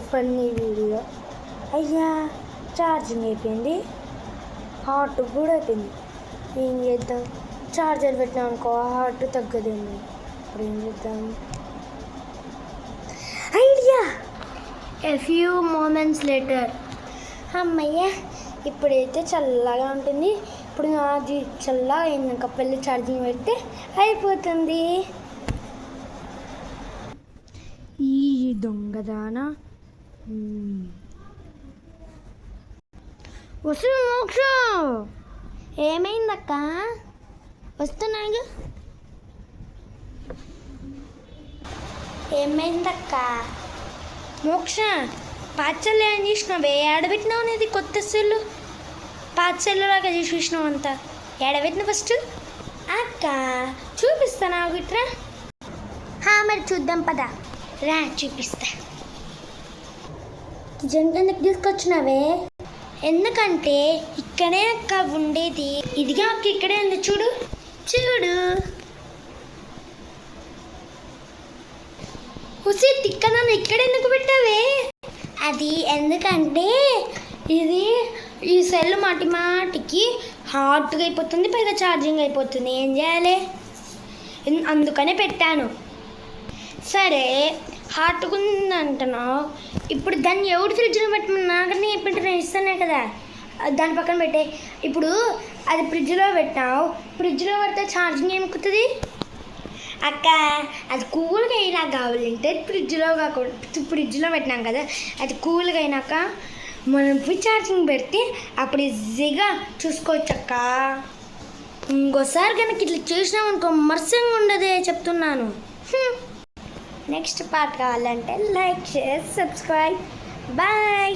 Funny video. అయ్యా charging అయిపోయింది, hot కూడా అయిపోయింది. ఏం చేద్దాం? ఛార్జర్ పెట్టినాం అనుకో హాట్ తగ్గదేమో. ఇప్పుడు ఏం చేద్దాం? Idea! A few moments later. అమ్మయ్య, ఇప్పుడైతే చల్లగా ఉంటుంది. ఇప్పుడు అది చల్లగా అయిందాక పెళ్ళి ఛార్జింగ్ పెడితే అయిపోతుంది. ఈ దొంగదానా వస్తుంది. మోక్ష ఏమైందక్క? వస్తున్నాగా. ఏమైందక్క? మోక్ష పాచలు ఏం చేసినావే? ఏడబెట్టినావు అనేది కొత్త సెల్లు, పాత సెల్లులాగా చూసినావు అంతా. ఏడబెట్టిన ఫస్ట్ అక్క చూపిస్తాను. ఇట్రా మరి చూద్దాం పదా. రా చూపిస్తా. కిచెన్ ఎందుకు తీసుకొచ్చినావే? ఎందుకంటే ఇక్కడే అక్క ఉండేది. ఇదిగా అక్క ఇక్కడే ఉంది, చూడు చూడు. హుసి తిక్కన ఇక్కడ ఎందుకు పెట్టావే? అది ఎందుకంటే ఇది ఈ సెల్ మాటి మాటికి హాట్గా అయిపోతుంది, పైగా ఛార్జింగ్ అయిపోతుంది. ఏం చేయాలి? అందుకనే పెట్టాను. సరే హాట్గా ఉందంటున్నావు, ఇప్పుడు దాన్ని ఎవరు ఫ్రిడ్జ్లో పెట్టమని నాకనే చెప్పింటే నేను ఇస్తానే కదా. దాని పక్కన పెట్టే. ఇప్పుడు అది ఫ్రిడ్జ్లో పెట్టావు, ఫ్రిడ్జ్లో పెడితే ఛార్జింగ్ ఏమొక్కుతుంది అక్క? అది కూల్గా అయినా కావాలంటే ఫ్రిడ్జ్లో కాకుండా ఫ్రిడ్జ్లో పెట్టినాం కదా, అది కూల్గా అయినాక మనం ఛార్జింగ్ పెడితే అప్పుడు ఈజీగా చూసుకోవచ్చు అక్క. ఇంకోసారి కనుక ఇట్లా చేసినాం అనుకో మర్సంగా ఉండదే చెప్తున్నాను. నెక్స్ట్ పార్ట్ కావాలంటే లైక్, షేర్, సబ్స్క్రైబ్. బాయ్.